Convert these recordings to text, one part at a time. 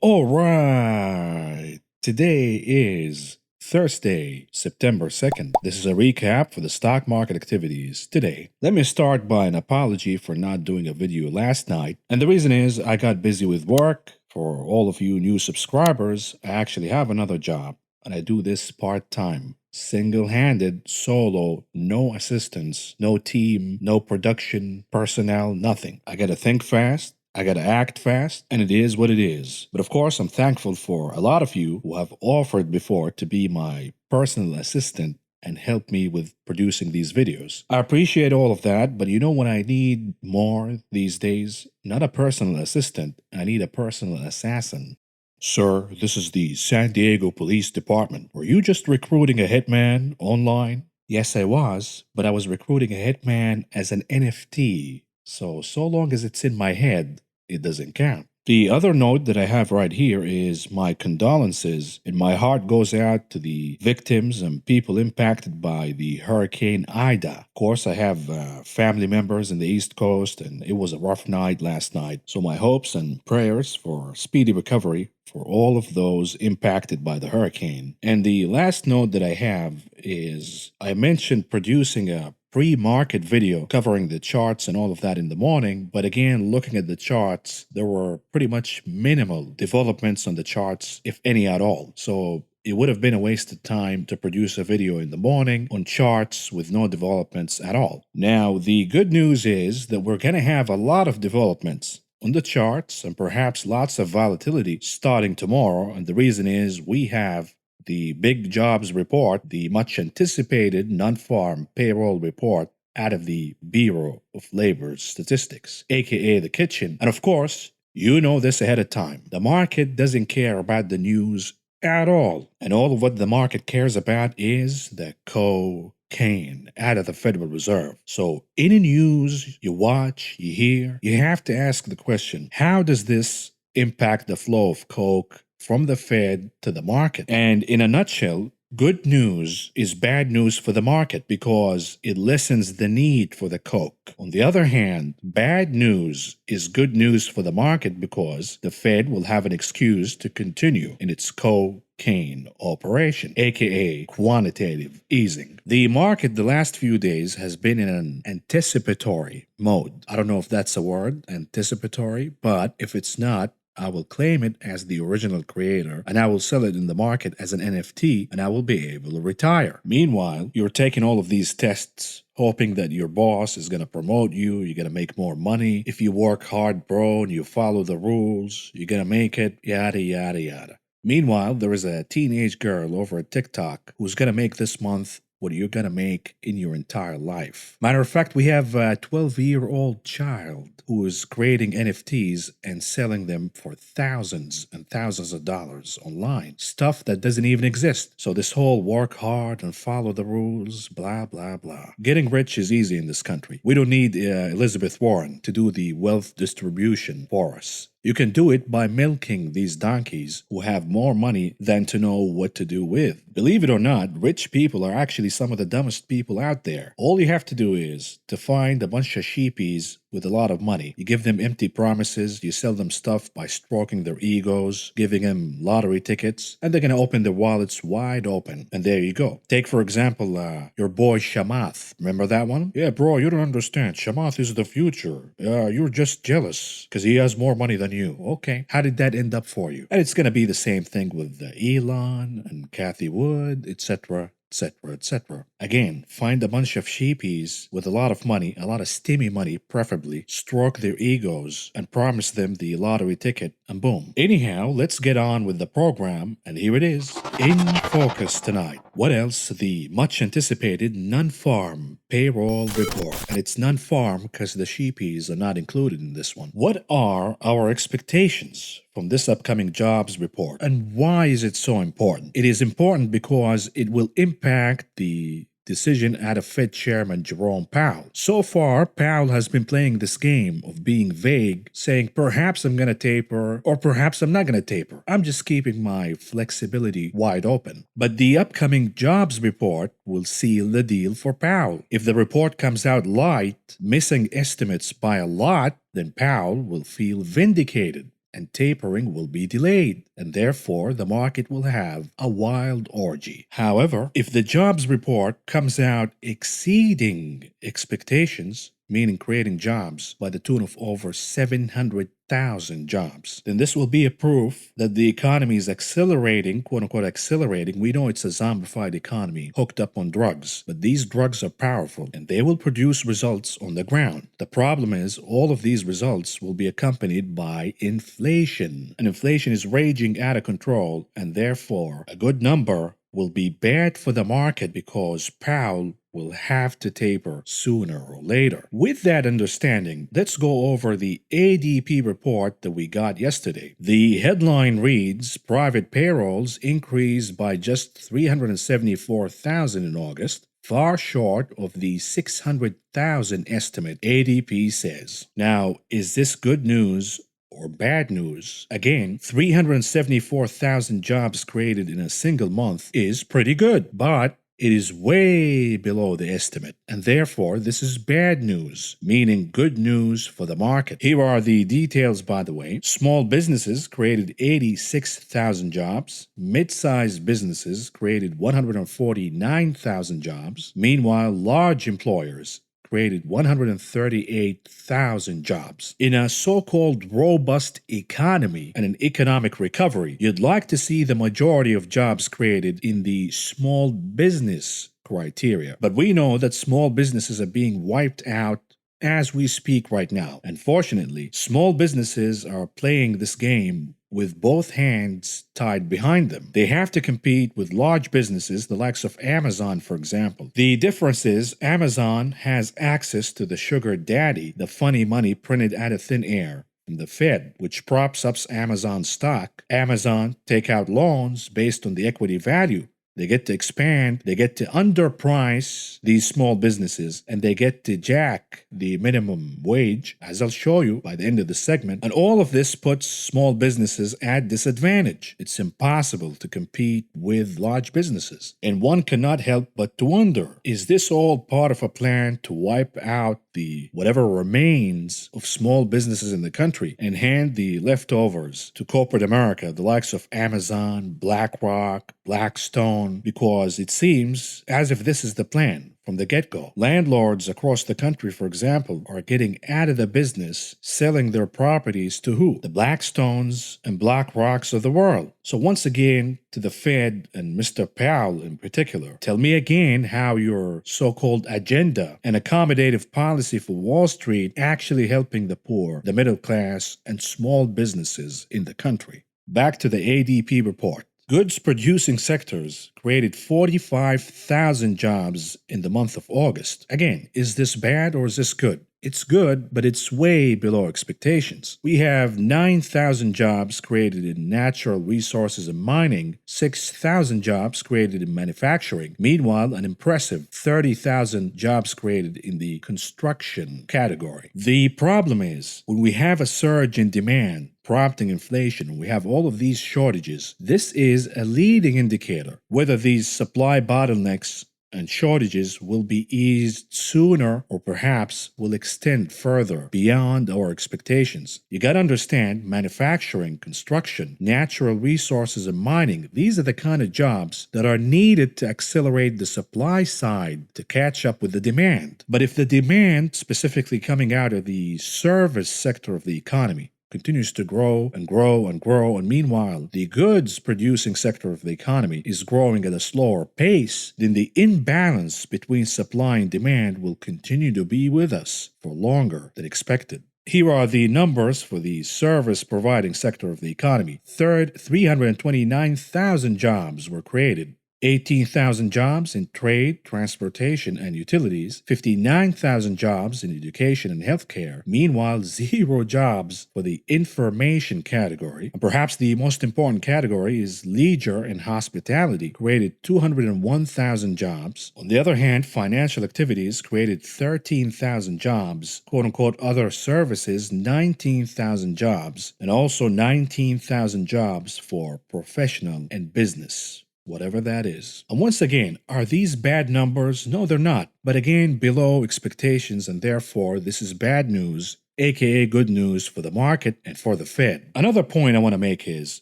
All right. Today is Thursday, September 2nd. This is a recap for the stock market activities today. Let me start by an apology for not doing a video last night. And the reason is I got busy with work. For all of you new subscribers, I actually have another job and I do this part time. Single-handed, solo, no assistance, no team, no production, personnel, nothing. I gotta think fast, I gotta act fast, and it is what it is. But of course, I'm thankful for a lot of you who have offered before to be my personal assistant and help me with producing these videos. I appreciate all of that, but you know what I need more these days? Not a personal assistant, I need a personal assassin. Sir, this is the San Diego Police Department. Were you just recruiting a hitman online? Yes, I was, but I was recruiting a hitman as an NFT. So long as it's in my head, it doesn't count. The other note that I have right here is my condolences, and my heart goes out to the victims and people impacted by the Hurricane Ida. Of course, I have family members in the East Coast, and it was a rough night last night. So my hopes and prayers for speedy recovery for all of those impacted by the hurricane. And the last note that I have is I mentioned producing a pre-market video covering the charts and all of that in the morning, but again, looking at the charts, there were pretty much minimal developments on the charts, if any at all. So it would have been a waste of time to produce a video in the morning on charts with no developments at all. Now, the good news is that we're going to have a lot of developments on the charts and perhaps lots of volatility starting tomorrow. And the reason is we have the big jobs report, the much anticipated non-farm payroll report out of the Bureau of Labor Statistics, aka the kitchen. And of course, you know this ahead of time. The market doesn't care about the news at all. And all of what the market cares about is the cocaine out of the Federal Reserve. So any news you watch, you hear, you have to ask the question, how does this impact the flow of coke from the Fed to the market? And in a nutshell, good news is bad news for the market because it lessens the need for the coke. On the other hand, bad news is good news for the market because the Fed will have an excuse to continue in its cocaine operation, aka quantitative easing. The market the last few days has been in an anticipatory mode. I don't know if that's a word, anticipatory, but if it's not, I will claim it as the original creator and I will sell it in the market as an NFT and I will be able to retire. Meanwhile, you're taking all of these tests hoping that your boss is going to promote you, you're going to make more money. If you work hard, bro, and you follow the rules, you're going to make it, yada, yada, yada. Meanwhile, there is a teenage girl over at TikTok who's going to make this month what you're going to make in your entire life. Matter of fact, we have a 12-year-old child who is creating NFTs and selling them for thousands and thousands of dollars online. Stuff that doesn't even exist. So this whole work hard and follow the rules, blah, blah, blah. Getting rich is easy in this country. We don't need Elizabeth Warren to do the wealth distribution for us. You can do it by milking these donkeys who have more money than to know what to do with. Believe it or not, rich people are actually some of the dumbest people out there. All you have to do is to find a bunch of sheepies with a lot of money. You give them empty promises, you sell them stuff by stroking their egos, giving them lottery tickets, and they're going to open their wallets wide open. And there you go. Take, for example, your boy Shamath. Remember that one? Yeah, bro, you don't understand. Shamath is the future. You're just jealous because he has more money than you. Okay. How did that end up for you? And it's going to be the same thing with Elon and Kathy Wood, etc., etc., etc. Again, find a bunch of sheepies with a lot of money, a lot of steamy money preferably, stroke their egos, and promise them the lottery ticket, and boom. Anyhow, let's get on with the program, and here it is, in focus tonight. What else? The much anticipated non-farm payroll report. And it's non-farm because the sheepies are not included in this one. What are our expectations from this upcoming jobs report? And why is it so important? It is important because it will impact the decision out of Fed Chairman Jerome Powell. So far, Powell has been playing this game of being vague, saying perhaps I'm going to taper or perhaps I'm not going to taper. I'm just keeping my flexibility wide open. But the upcoming jobs report will seal the deal for Powell. If the report comes out light, missing estimates by a lot, then Powell will feel vindicated. and tapering will be delayed, and therefore the market will have a wild orgy. However, if the jobs report comes out exceeding expectations, meaning creating jobs by the tune of over 700,000 jobs, then this will be a proof that the economy is accelerating, quote unquote accelerating. We know it's a zombified economy hooked up on drugs, but these drugs are powerful and they will produce results on the ground. The problem is all of these results will be accompanied by inflation, and inflation is raging out of control, and therefore a good number will be bad for the market because Powell will have to taper sooner or later. With that understanding, let's go over the ADP report that we got yesterday. The headline reads, private payrolls increased by just 374,000 in August, far short of the 600,000 estimate, ADP says. Now, is this good news or bad news? Again, 374,000 jobs created in a single month is pretty good, but it is way below the estimate, and therefore this is bad news, meaning good news for the market. Here are the details, by the way. Small businesses created 86,000 jobs. Mid-sized businesses created 149,000 jobs. Meanwhile, large employers created 138,000 jobs. In a so-called robust economy and an economic recovery, you'd like to see the majority of jobs created in the small business criteria. But we know that small businesses are being wiped out as we speak right now. Unfortunately, small businesses are playing this game with both hands tied behind them. They have to compete with large businesses, the likes of Amazon, for example. The difference is Amazon has access to the sugar daddy, the funny money printed out of thin air from the Fed, which props up Amazon stock. Amazon take out loans based on the equity value. They get to expand, they get to underprice these small businesses, and they get to jack the minimum wage, as I'll show you by the end of the segment. And all of this puts small businesses at disadvantage. It's impossible to compete with large businesses. And one cannot help but to wonder, is this all part of a plan to wipe out the whatever remains of small businesses in the country and hand the leftovers to corporate America, the likes of Amazon, BlackRock, Blackstone, because it seems as if this is the plan from the get-go. Landlords across the country, for example, are getting out of the business, selling their properties to who? The Blackstones and BlackRocks of the world. So once again, to the Fed and Mr. Powell in particular, tell me again how your so-called agenda and accommodative policy for Wall Street actually helping the poor, the middle class, and small businesses in the country. Back to the ADP report. Goods producing sectors created 45,000 jobs in the month of August. Again, is this bad or is this good? It's good, but it's way below expectations. We have 9,000 jobs created in natural resources and mining, 6,000 jobs created in manufacturing. Meanwhile, an impressive 30,000 jobs created in the construction category. The problem is, when we have a surge in demand, prompting inflation, we have all of these shortages. This is a leading indicator whether these supply bottlenecks and shortages will be eased sooner or perhaps will extend further beyond our expectations. You got to understand, manufacturing, construction, natural resources, and mining, these are the kind of jobs that are needed to accelerate the supply side to catch up with the demand. But if the demand, specifically coming out of the service sector of the economy, continues to grow and grow and grow, and meanwhile, the goods producing sector of the economy is growing at a slower pace, then the imbalance between supply and demand will continue to be with us for longer than expected. Here are the numbers for the service providing sector of the economy. 329,000 jobs were created. 18,000 jobs in trade, transportation, and utilities, 59,000 jobs in education and healthcare. Meanwhile, 0 jobs for the information category. And perhaps the most important category is leisure and hospitality, created 201,000 jobs. On the other hand, financial activities created 13,000 jobs, quote-unquote other services, 19,000 jobs, and also 19,000 jobs for professional and business, whatever that is. And once again, are these bad numbers? No, they're not. But again, below expectations, and therefore this is bad news aka good news for the market and for the Fed. Another point I want to make is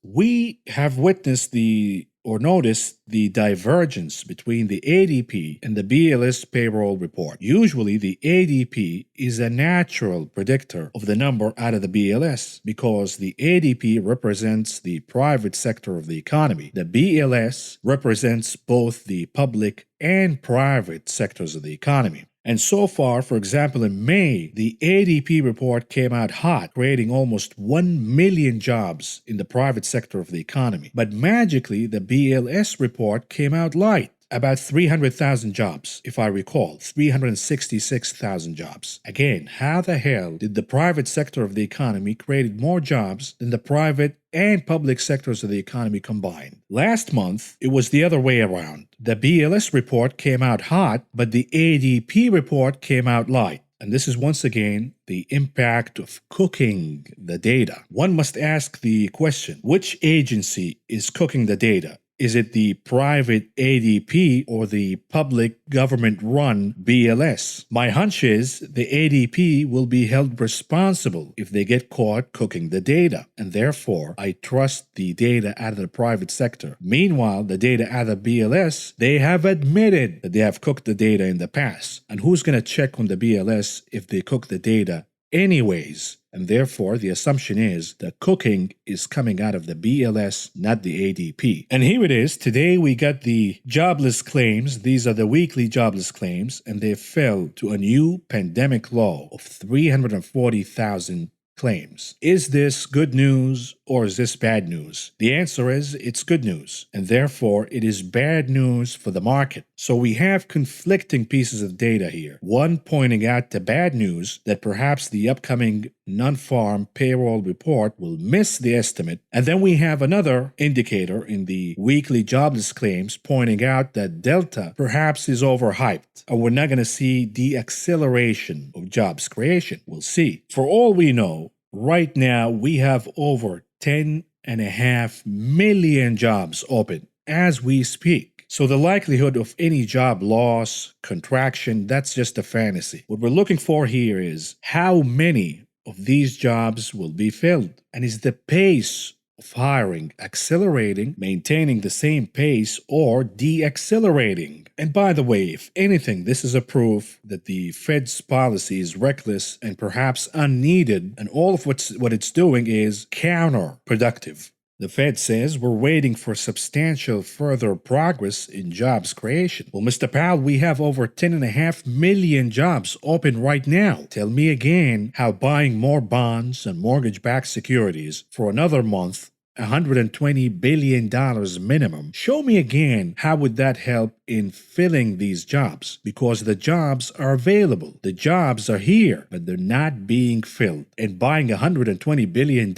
we have witnessed noticed the divergence between the ADP and the BLS payroll report. Usually, the ADP is a natural predictor of the number out of the BLS because the ADP represents the private sector of the economy. The BLS represents both the public and private sectors of the economy. And so far, for example, in May, the ADP report came out hot, creating almost 1 million jobs in the private sector of the economy. But magically, the BLS report came out light. About 300,000 jobs, if I recall, 366,000 jobs. Again, how the hell did the private sector of the economy create more jobs than the private and public sectors of the economy combined? Last month, it was the other way around. The BLS report came out hot, but the ADP report came out light. And this is once again the impact of cooking the data. One must ask the question, which agency is cooking the data? Is it the private ADP or the public government-run BLS? My hunch is the ADP will be held responsible if they get caught cooking the data, and therefore I trust the data out of the private sector. Meanwhile, the data out of BLS, they have admitted that they have cooked the data in the past. And who's going to check on the BLS if they cook the data anyways? And therefore, the assumption is that cooking is coming out of the BLS, not the ADP. And here it is. Today we got the jobless claims. These are the weekly jobless claims, and they fell to a new pandemic low of 340,000 claims. Is this good news or is this bad news? The answer is it's good news, and therefore it is bad news for the market. So we have conflicting pieces of data here. One pointing out the bad news that perhaps the upcoming non-farm payroll report will miss the estimate, and then we have another indicator in the weekly jobless claims pointing out that Delta perhaps is overhyped, or we're not going to see the acceleration of jobs creation. We'll see. For all we know, right now we have over 10.5 million jobs open as we speak. So the likelihood of any job loss, contraction, that's just a fantasy. What we're looking for here is how many of these jobs will be filled, and is the pace of hiring accelerating, maintaining the same pace, or de-accelerating? And by the way, if anything, this is a proof that the Fed's policy is reckless and perhaps unneeded, and all of what it's doing is counterproductive. The Fed says we're waiting for substantial further progress in jobs creation. Well, Mr. Powell, we have over 10.5 million jobs open right now. Tell me again how buying more bonds and mortgage-backed securities for another month, $120 billion minimum. Show me again how would that help in filling these jobs, because the jobs are available. The jobs are here, but they're not being filled. And buying $120 billion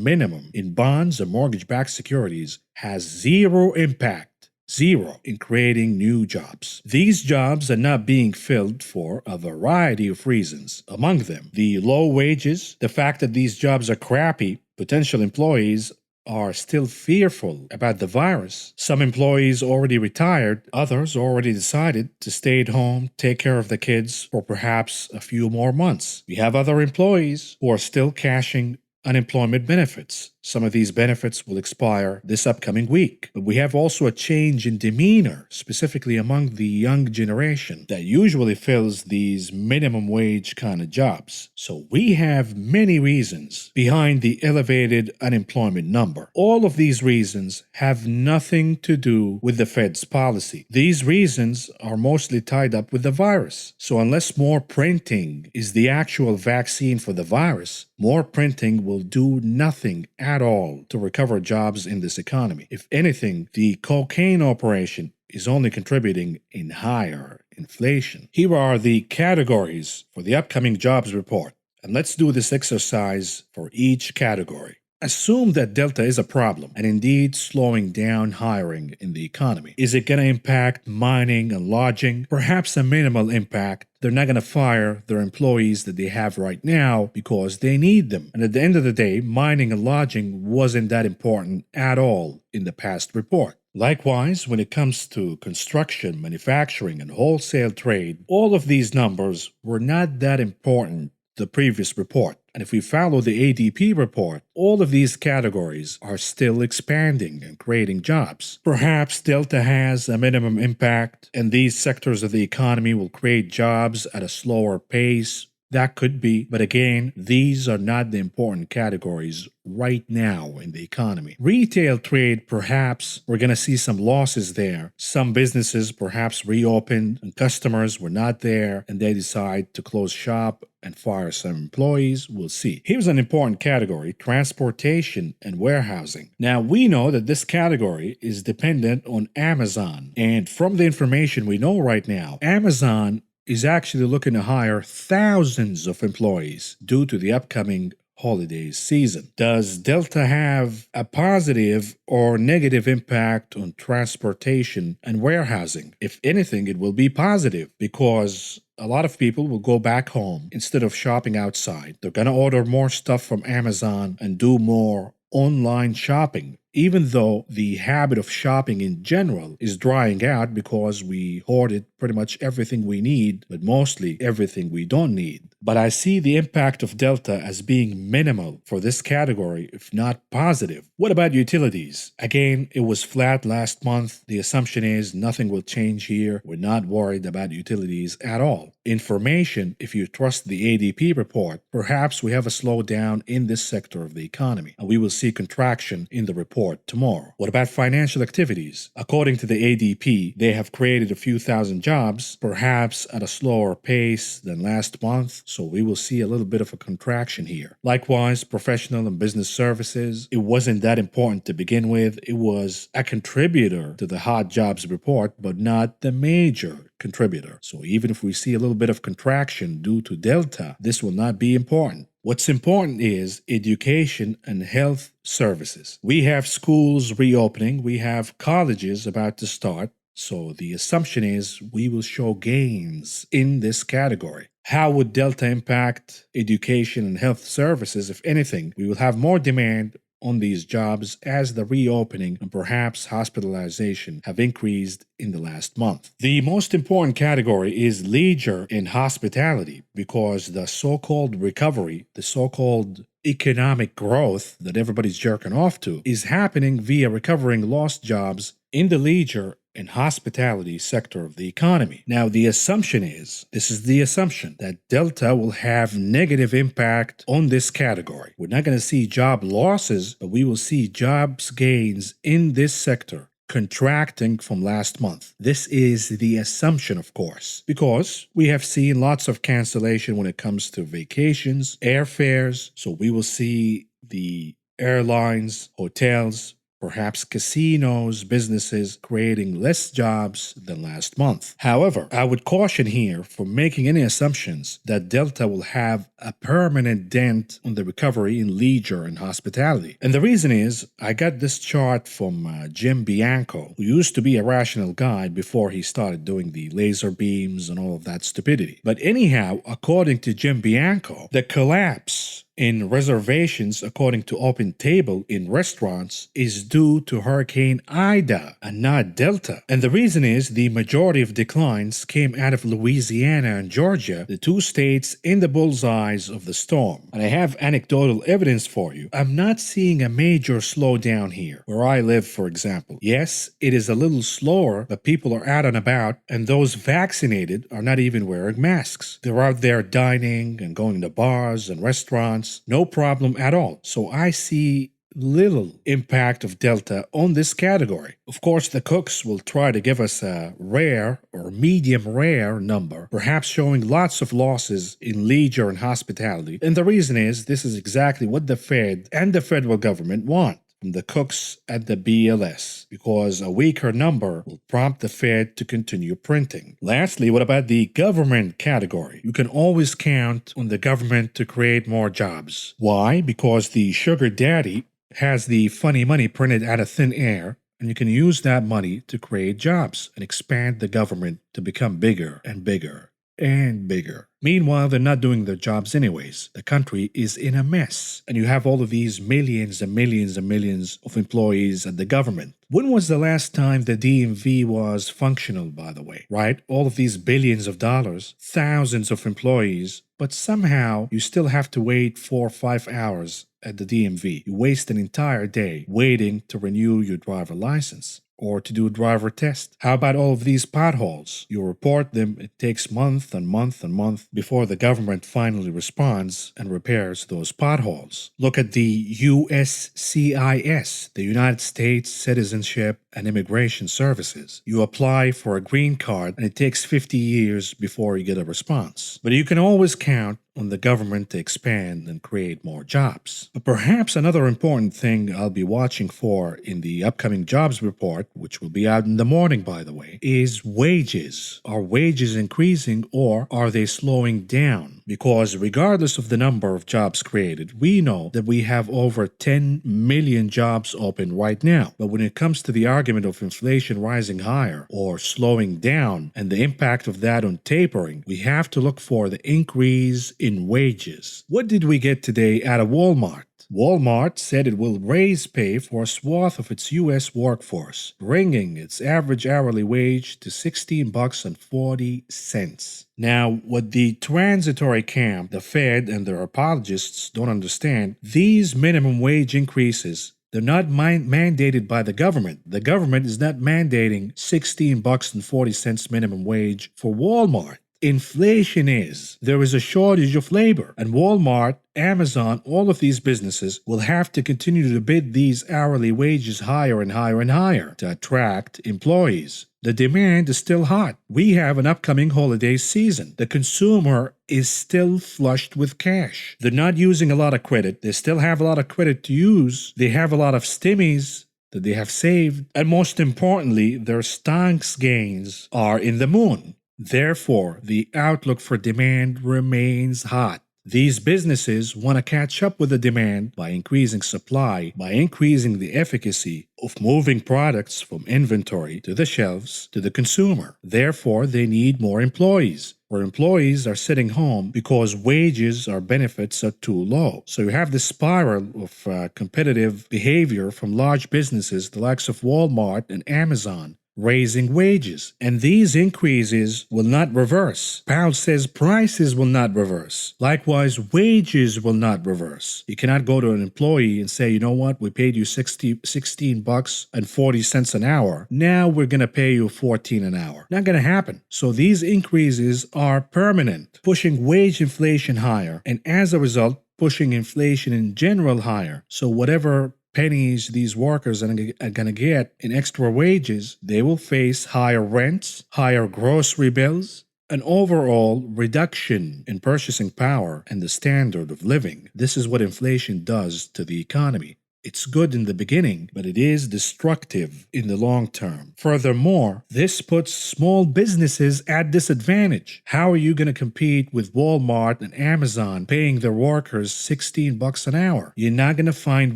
minimum in bonds or mortgage-backed securities has zero impact. Zero in creating new jobs. These jobs are not being filled for a variety of reasons. Among them, the low wages, the fact that these jobs are crappy, potential employees are still fearful about the virus. Some employees already retired, others already decided to stay at home, take care of the kids for perhaps a few more months. We have other employees who are still cashing unemployment benefits. Some of these benefits will expire this upcoming week. But we have also a change in demeanor, specifically among the young generation that usually fills these minimum wage kind of jobs. So we have many reasons behind the elevated unemployment number. All of these reasons have nothing to do with the Fed's policy. These reasons are mostly tied up with the virus. So unless more printing is the actual vaccine for the virus, more printing will do nothing at all to recover jobs in this economy. If anything, the cocaine operation is only contributing in higher inflation. Here are the categories for the upcoming jobs report, and let's do this exercise for each category. Assume that Delta is a problem and indeed slowing down hiring in the economy. Is it going to impact mining and lodging? Perhaps a minimal impact. They're not going to fire their employees that they have right now because they need them. And at the end of the day, mining and lodging wasn't that important at all in the past report. Likewise, when it comes to construction, manufacturing, and wholesale trade, all of these numbers were not that important the previous report. And if we follow the ADP report, all of these categories are still expanding and creating jobs. Perhaps Delta has a minimum impact, and these sectors of the economy will create jobs at a slower pace. That could be, but again, these are not the important categories right now in the economy. Retail trade, perhaps we're going to see some losses there. Some businesses perhaps reopened and customers were not there and they decide to close shop and fire some employees. We'll see. Here's an important category: transportation and warehousing. Now, we know that this category is dependent on Amazon. And from the information we know right now, Amazon is actually looking to hire thousands of employees due to the upcoming holiday season. Does Delta have a positive or negative impact on transportation and warehousing? If anything, it will be positive because a lot of people will go back home instead of shopping outside. They're going to order more stuff from Amazon and do more online shopping, even though the habit of shopping in general is drying out because we hoarded pretty much everything we need, but mostly everything we don't need. But I see the impact of Delta as being minimal for this category, if not positive. What about utilities? Again, it was flat last month. The assumption is nothing will change here. We're not worried about utilities at all. Information, if you trust the ADP report, perhaps we have a slowdown in this sector of the economy, and we will see contraction in the report tomorrow. What about financial activities? According to the ADP, they have created a few thousand jobs, perhaps at a slower pace than last month, so we will see a little bit of a contraction here. Likewise, professional and business services, it wasn't that important to begin with. It was a contributor to the hot jobs report, but not the major contributor. So even if we see a little bit of contraction due to Delta, this will not be important. What's important is education and health services. We have schools reopening, we have colleges about to start, so the assumption is we will show gains in this category. How would Delta impact education and health services? If anything, we will have more demand on these jobs as the reopening and perhaps hospitalization have increased in the last month. The most important category is leisure and hospitality because the so-called recovery, the so-called economic growth that everybody's jerking off to is happening via recovering lost jobs in the leisure and hospitality sector of the economy. Now, the assumption is, this is the assumption, that Delta will have negative impact on this category. We're not going to see job losses, but we will see jobs gains in this sector contracting from last month. This is the assumption, of course, because we have seen lots of cancellation when it comes to vacations, airfares, so we will see the airlines, hotels, perhaps casinos, businesses creating less jobs than last month. However, I would caution here for making any assumptions that Delta will have a permanent dent on the recovery in leisure and hospitality. And the reason is, I got this chart from Jim Bianco, who used to be a rational guy before he started doing the laser beams and all of that stupidity. But anyhow, according to Jim Bianco, the collapse in reservations, according to OpenTable, in restaurants is due to Hurricane Ida and not Delta. And the reason is the majority of declines came out of Louisiana and Georgia, the two states in the bullseyes of the storm. And I have anecdotal evidence for you. I'm not seeing a major slowdown here, where I live, for example. Yes, it is a little slower, but people are out and about, and those vaccinated are not even wearing masks. They're out there dining and going to bars and restaurants. No problem at all. So I see little impact of Delta on this category. Of course, the cooks will try to give us a rare or medium rare number, perhaps showing lots of losses in leisure and hospitality. And the reason is this is exactly what the Fed and the federal government want from the cooks at the BLS, because a weaker number will prompt the Fed to continue printing. Lastly, what about the government category? You can always count on the government to create more jobs. Why? Because the sugar daddy has the funny money printed out of thin air, and you can use that money to create jobs and expand the government to become bigger and bigger and bigger. Meanwhile, they're not doing their jobs anyways. The country is in a mess. And you have all of these millions and millions and millions of employees at the government. When was the last time the DMV was functional, by the way? Right? All of these billions of dollars, thousands of employees, but somehow you still have to wait 4 or 5 hours at the DMV. You waste an entire day waiting to renew your driver license or to do a driver test. How about all of these potholes? You report them, it takes month and month and month before the government finally responds and repairs those potholes. Look at the USCIS, the United States Citizenship and Immigration Services. You apply for a green card and it takes 50 years before you get a response. But you can always count on the government to expand and create more jobs. But perhaps another important thing I'll be watching for in the upcoming jobs report, which will be out in the morning by the way, is wages. Are wages increasing or are they slowing down? Because regardless of the number of jobs created, we know that we have over 10 million jobs open right now. But when it comes to the argument of inflation rising higher or slowing down and the impact of that on tapering, we have to look for the increase in wages. What did we get today out of Walmart? Walmart said it will raise pay for a swath of its U.S. workforce, bringing its average hourly wage to $16.40. Now, what the transitory camp, the Fed, and their apologists don't understand, these minimum wage increases, they're not mandated by the government. The government is not mandating $16.40 minimum wage for Walmart. Inflation is. There is a shortage of labor, and Walmart, Amazon, all of these businesses will have to continue to bid these hourly wages higher and higher and higher to attract employees. The demand is still hot. We have an upcoming holiday season. The consumer is still flushed with cash. They're not using a lot of credit. They still have a lot of credit to use. They have a lot of stimmies that they have saved. And most importantly, their stocks gains are in the moon. Therefore, the outlook for demand remains hot. These businesses want to catch up with the demand by increasing supply, by increasing the efficacy of moving products from inventory to the shelves to the consumer. Therefore, they need more employees. Where employees are sitting home because wages or benefits are too low. So you have this spiral of competitive behavior from large businesses, the likes of Walmart and Amazon, raising wages. And these increases will not reverse. Powell says prices will not reverse. Likewise, wages will not reverse. You cannot go to an employee and say, you know what, we paid you $16.40 an hour. Now we're going to pay you $14 an hour. Not going to happen. So these increases are permanent, pushing wage inflation higher. And as a result, pushing inflation in general higher. So whatever pennies these workers are going to get in extra wages, they will face higher rents, higher grocery bills, an overall reduction in purchasing power and the standard of living. This is what inflation does to the economy. It's good in the beginning, but it is destructive in the long term. Furthermore, this puts small businesses at disadvantage. How are you going to compete with Walmart and Amazon paying their workers $16 an hour? You're not going to find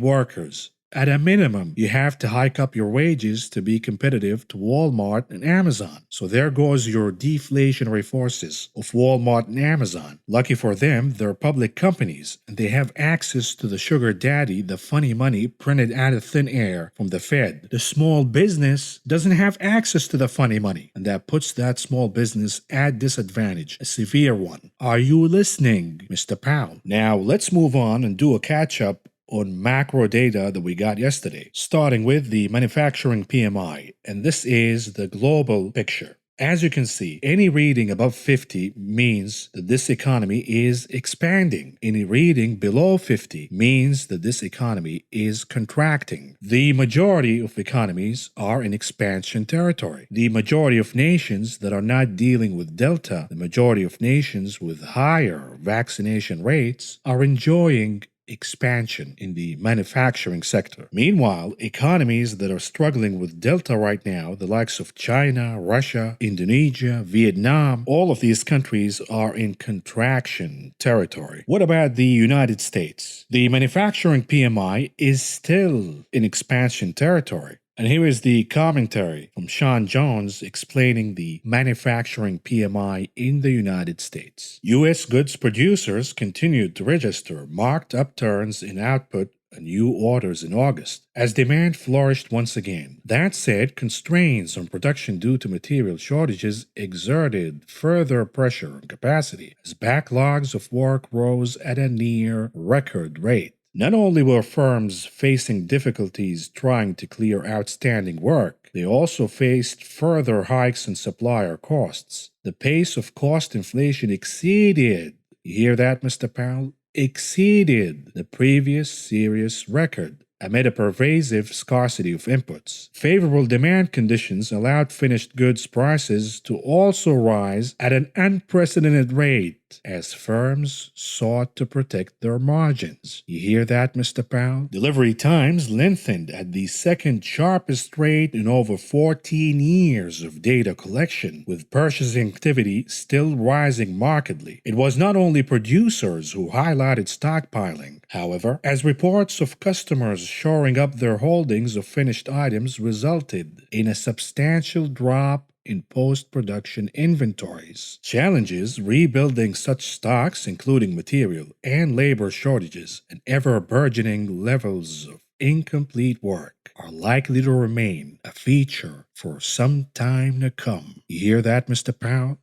workers. At a minimum, you have to hike up your wages to be competitive to Walmart and Amazon. So there goes your deflationary forces of Walmart and Amazon. Lucky for them, they're public companies, and they have access to the sugar daddy, the funny money printed out of thin air from the Fed. The small business doesn't have access to the funny money, and that puts that small business at disadvantage, a severe one. Are you listening, Mr. Powell? Now, let's move on and do a catch-up on macro data that we got yesterday, starting with the manufacturing PMI, and this is the global picture. As you can see, any reading above 50 means that this economy is expanding. Any reading below 50 means that this economy is contracting. The majority of economies are in expansion territory. The majority of nations that are not dealing with Delta, the majority of nations with higher vaccination rates, are enjoying expansion in the manufacturing sector. Meanwhile, economies that are struggling with Delta right now, the likes of China, Russia, Indonesia, Vietnam, all of these countries are in contraction territory. What about the United States? The manufacturing PMI is still in expansion territory. And here is the commentary from Sean Jones explaining the manufacturing PMI in the United States. U.S. goods producers continued to register marked upturns in output and new orders in August, as demand flourished once again. That said, constraints on production due to material shortages exerted further pressure on capacity, as backlogs of work rose at a near record rate. Not only were firms facing difficulties trying to clear outstanding work, they also faced further hikes in supplier costs. The pace of cost inflation exceeded, you hear that, Mr. Powell? Exceeded the previous serious record amid a pervasive scarcity of inputs. Favorable demand conditions allowed finished goods prices to also rise at an unprecedented rate as firms sought to protect their margins. You hear that, Mr. Powell? Delivery times lengthened at the second sharpest rate in over 14 years of data collection, with purchasing activity still rising markedly. It was not only producers who highlighted stockpiling, however, as reports of customers shoring up their holdings of finished items resulted in a substantial drop in post-production inventories. Challenges rebuilding such stocks, including material and labor shortages and ever-burgeoning levels of incomplete work, are likely to remain a feature for some time to come. You hear that, Mr. Powell?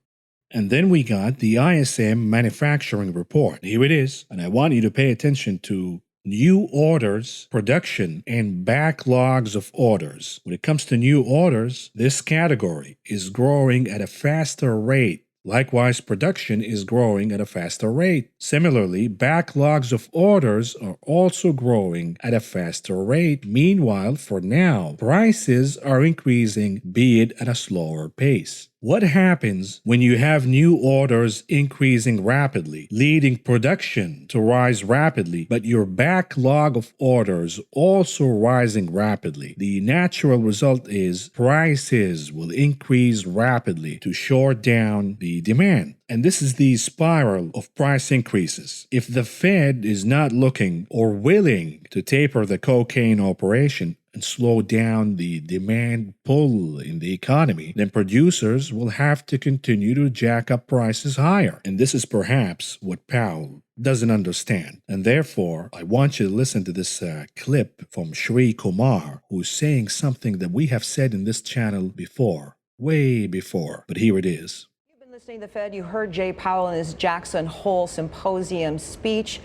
And then we got the ISM manufacturing report. Here it is, and I want you to pay attention to new orders, production, and backlogs of orders. When it comes to new orders, this category is growing at a faster rate. Likewise, production is growing at a faster rate. Similarly, backlogs of orders are also growing at a faster rate. Meanwhile, for now, prices are increasing, be it at a slower pace. What happens when you have new orders increasing rapidly, leading production to rise rapidly, but your backlog of orders also rising rapidly? The natural result is prices will increase rapidly to short down the demand. And this is the spiral of price increases. If the Fed is not looking or willing to taper the cocaine operation and slow down the demand pull in the economy, then producers will have to continue to jack up prices higher. And this is perhaps what Powell doesn't understand. And therefore, I want you to listen to this clip from Shri Kumar, who's saying something that we have said in this channel before, way before. But here it is. Listening to the Fed, you heard Jay Powell in his Jackson Hole Symposium speech.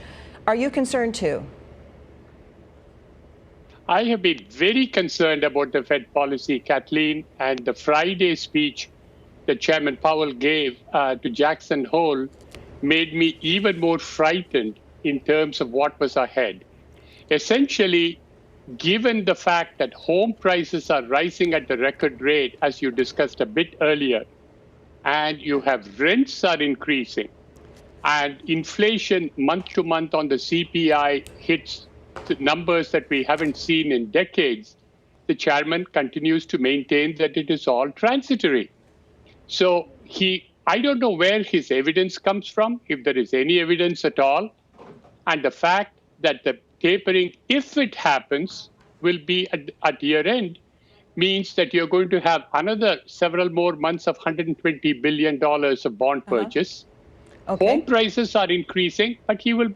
Are you concerned too? I have been very concerned about the Fed policy, Kathleen, and the Friday speech that Chairman Powell gave to Jackson Hole made me even more frightened in terms of what was ahead. Essentially, given the fact that home prices are rising at the record rate, as you discussed a bit earlier, and you have rents are increasing, and inflation month to month on the CPI hits the numbers that we haven't seen in decades, the chairman continues to maintain that it is all transitory. So I don't know where his evidence comes from, if there is any evidence at all, and the fact that the tapering, if it happens, will be at year end, means that you're going to have another several more months of $120 billion of bond purchase. Okay. Home prices are increasing, but he will...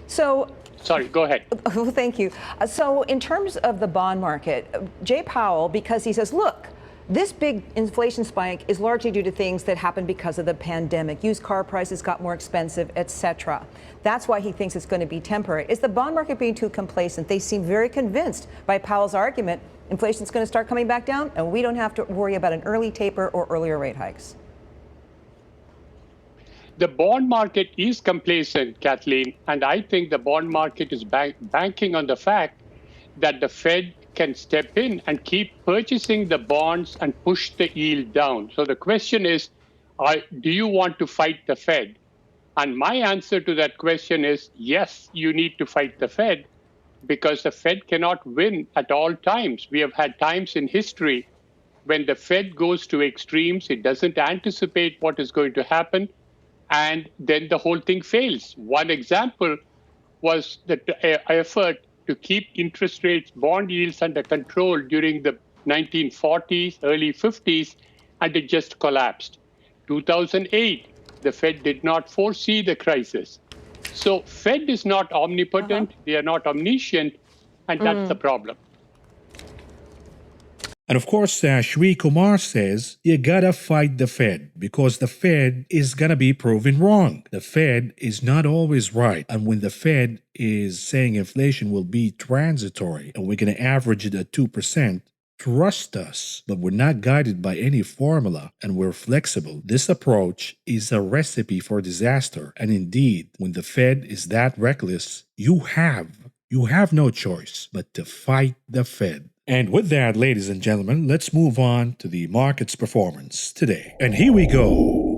Sorry, go ahead. Well, thank you. So in terms of the bond market, Jay Powell, because he says, look, this big inflation spike is largely due to things that happened because of the pandemic. Used car prices got more expensive, etc. That's why he thinks it's going to be temporary. Is the bond market being too complacent? They seem very convinced by Powell's argument inflation's going to start coming back down, and we don't have to worry about an early taper or earlier rate hikes. The bond market is complacent, Kathleen, and I think the bond market is banking on the fact that the Fed can step in and keep purchasing the bonds and push the yield down. So the question is, do you want to fight the Fed? And my answer to that question is, yes, you need to fight the Fed, because the Fed cannot win at all times. We have had times in history when the Fed goes to extremes, it doesn't anticipate what is going to happen, and then the whole thing fails. One example was the effort to keep interest rates, bond yields under control during the 1940s, early 50s, and it just collapsed. 2008, the Fed did not foresee the crisis. So Fed is not omnipotent, they are not omniscient, and that's the problem. And of course, Shri Kumar says you gotta fight the Fed because the Fed is gonna be proven wrong. The Fed is not always right. And when the Fed is saying inflation will be transitory and we're gonna average it at 2%, trust us, but we're not guided by any formula and we're flexible. This approach is a recipe for disaster. And indeed, when the Fed is that reckless, you have no choice but to fight the Fed. And with that, ladies and gentlemen, let's move on to the market's performance today. And here we go.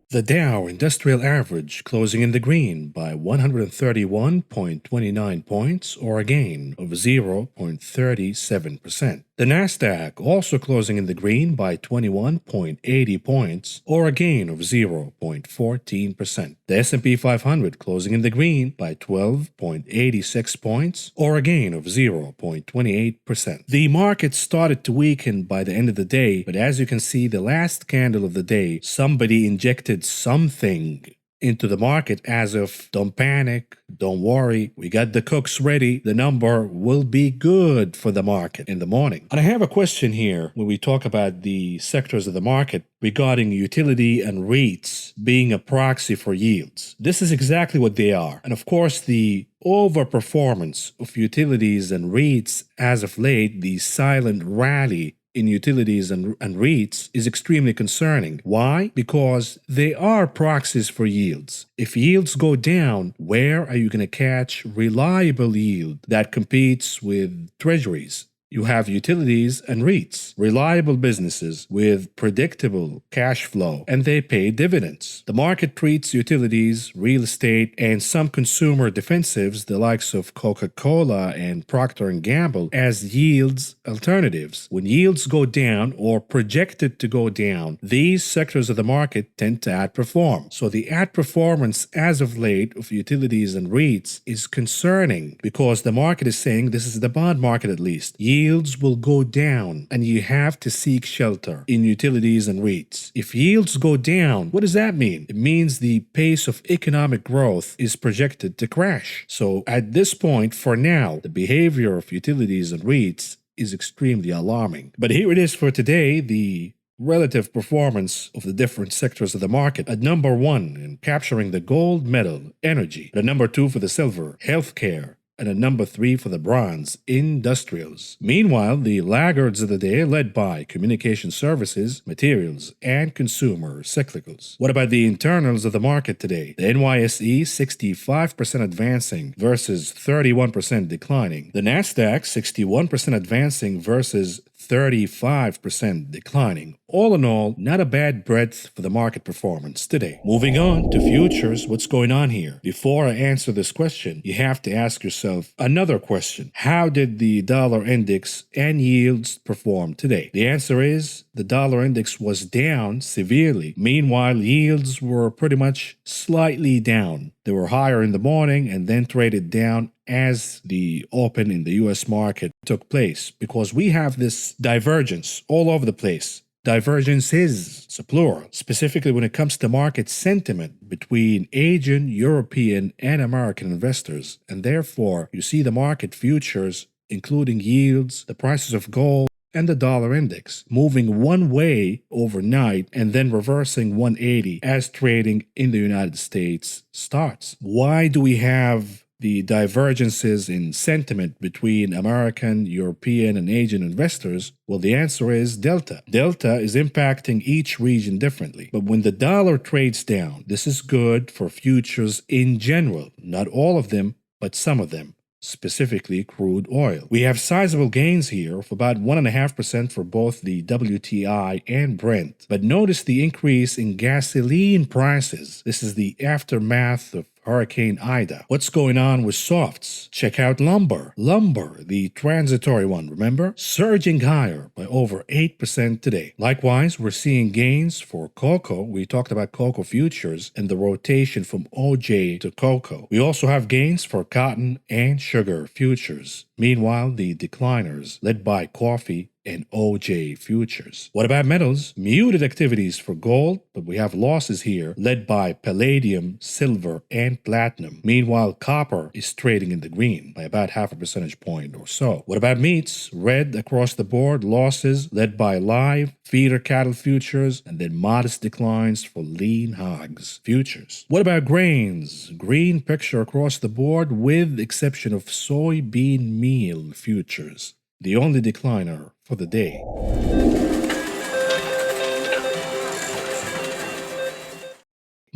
The Dow Industrial Average closing in the green by 131.29 points, or a gain of 0.37%. The Nasdaq also closing in the green by 21.80 points, or a gain of 0.14%. The S&P 500 closing in the green by 12.86 points, or a gain of 0.28%. The market started to weaken by the end of the day, but as you can see, the last candle of the day, somebody injected something into the market as if, don't panic, don't worry, we got the cooks ready, the number will be good for the market in the morning. And I have a question here when we talk about the sectors of the market regarding utility and REITs being a proxy for yields. This is exactly what they are. And of course, the overperformance of utilities and REITs as of late, the silent rally in utilities and REITs is extremely concerning. Why? Because they are proxies for yields. If yields go down, where are you going to catch reliable yield that competes with treasuries? You have utilities and REITs, reliable businesses with predictable cash flow, and they pay dividends. The market treats utilities, real estate, and some consumer defensives, the likes of Coca-Cola and Procter & Gamble, as yields alternatives. When yields go down or projected to go down, these sectors of the market tend to outperform. So the outperformance as of late of utilities and REITs is concerning because the market is saying, this is the bond market at least, yields will go down and you have to seek shelter in utilities and REITs. If yields go down, what does that mean? It means the pace of economic growth is projected to crash. So at this point, for now, the behavior of utilities and REITs is extremely alarming. But here it is for today, the relative performance of the different sectors of the market. At number 1 in capturing the gold medal, energy. At number 2 for the silver, healthcare. And at number 3 for the bronze, industrials. Meanwhile, the laggards of the day led by communication services, materials, and consumer cyclicals. What about the internals of the market today? The NYSE 65% advancing versus 31% declining. The Nasdaq 61% advancing versus 35% declining. All in all, not a bad breadth for the market performance today. Moving on to futures, what's going on here? Before I answer this question, you have to ask yourself another question. How did the dollar index and yields perform today? The answer is the dollar index was down severely. Meanwhile, yields were pretty much slightly down. They were higher in the morning and then traded down as the open in the US market took place, because we have this divergence all over the place. Divergence is a plural, specifically when it comes to market sentiment between Asian, European, and American investors. And therefore, you see the market futures, including yields, the prices of gold, and the dollar index moving one way overnight and then reversing 180 as trading in the United States starts. Why do we have the divergences in sentiment between American, European, and Asian investors? Well, the answer is delta. Delta is impacting each region differently. But when the dollar trades down, this is good for futures in general. Not all of them, but some of them. Specifically crude oil. We have sizable gains here of about 1.5% for both the WTI and Brent. But notice the increase in gasoline prices. This is the aftermath of Hurricane Ida. What's going on with softs? Check out lumber. Lumber, the transitory one, remember? Surging higher by over 8% today. Likewise, we're seeing gains for cocoa. We talked about cocoa futures and the rotation from OJ to cocoa. We also have gains for cotton and sugar futures. Meanwhile, the decliners led by coffee and OJ futures. What about metals? Muted activities for gold, but we have losses here led by palladium, silver, and platinum. Meanwhile, copper is trading in the green by about half a percentage point or so. What about meats? Red across the board, losses led by live, feeder cattle futures, and then modest declines for lean hogs futures. What about grains? Green picture across the board with exception of soybean meal futures, the only decliner for the day.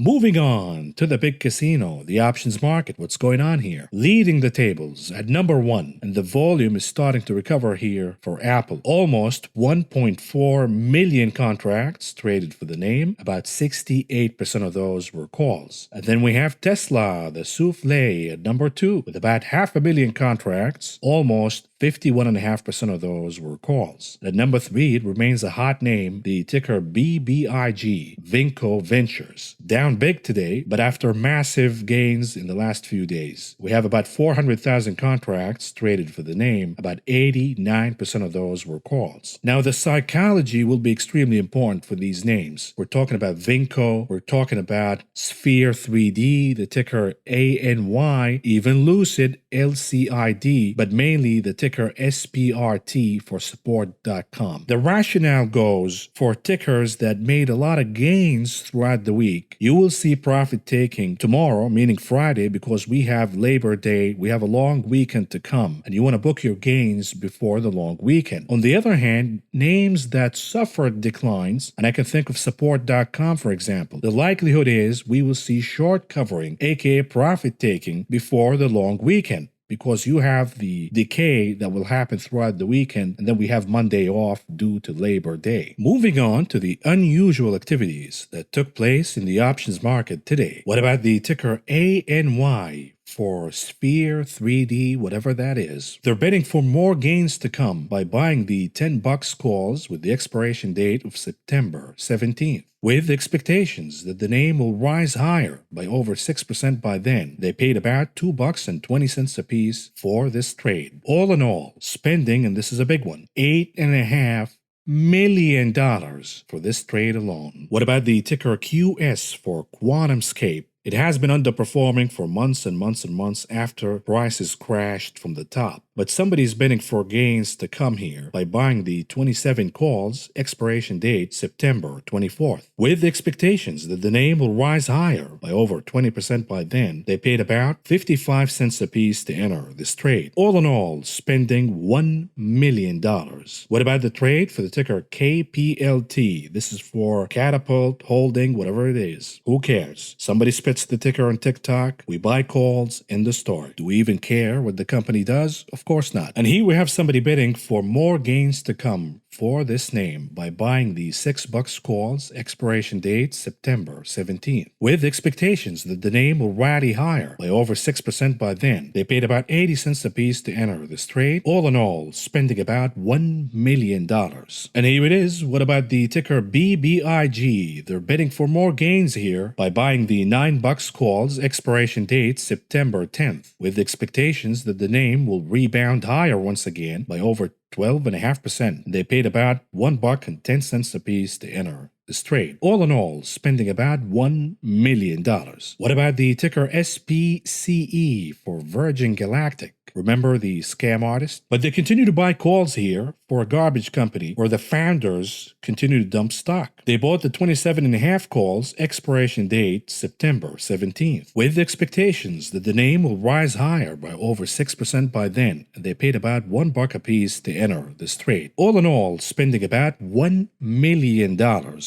Moving on to the big casino, the options market. What's going on here? Leading the tables at number 1, and the volume is starting to recover here for Apple. Almost 1.4 million contracts traded for the name. About 68% of those were calls. And then we have Tesla, the souffle, at number 2, with about 500,000 contracts. Almost 51.5% of those were calls. At number 3, it remains a hot name, the ticker BBIG, Vinco Ventures. Down big today, but after massive gains in the last few days. We have about 400,000 contracts traded for the name. About 89% of those were calls. Now, the psychology will be extremely important for these names. We're talking about Vinco, we're talking about Sphere 3D, the ticker ANY, even Lucid, LCID, but mainly the ticker SPRT for support.com. The rationale goes for tickers that made a lot of gains throughout the week. You will see profit taking tomorrow, meaning Friday, because we have Labor Day, we have a long weekend to come, and you want to book your gains before the long weekend. On the other hand, names that suffered declines, and I can think of support.com for example, the likelihood is we will see short covering, aka profit taking, before the long weekend, because you have the decay that will happen throughout the weekend, and then we have Monday off due to Labor Day. Moving on to the unusual activities that took place in the options market today. What about the ticker ANY? For Sphere 3D, whatever that is. They're betting for more gains to come by buying the $10 calls with the expiration date of September 17th. With expectations that the name will rise higher by over 6% by then. They paid about $2.20 a piece for this trade. All in all, spending, and this is a big one, $8.5 million for this trade alone. What about the ticker QS for QuantumScape? It has been underperforming for months and months and months after prices crashed from the top. But somebody's betting for gains to come here by buying the 27 calls, expiration date September 24th. With expectations that the name will rise higher by over 20% by then, they paid about 55 cents a piece to enter this trade. All in all, spending $1 million. What about the trade for the ticker KPLT? This is for Catapult, Holding, whatever it is. Who cares? Somebody spits the ticker on TikTok, we buy calls, end the story. Do we even care what the company does? Of course not. And here we have somebody bidding for more gains to come for this name by buying the $6 calls, expiration date September 17th. With expectations that the name will rally higher by over 6% by then. They paid about 80 cents a piece to enter this trade. All in all, spending about $1 million. And here it is. What about the ticker BBIG? They're bidding for more gains here by buying the $9 calls, expiration date September 10th. With expectations that the name will rebound higher once again by over 12.5%. They paid about $1.10 a piece to enter this trade. All in all, spending about $1 million. What about the ticker SPCE for Virgin Galactic? Remember the scam artist? But they continue to buy calls here for a garbage company where the founders continue to dump stock. They bought the 27.5 calls, expiration date September 17th, with expectations that the name will rise higher by over 6% by then, and they paid about $1 a piece to enter this trade. All in all, spending about $1 million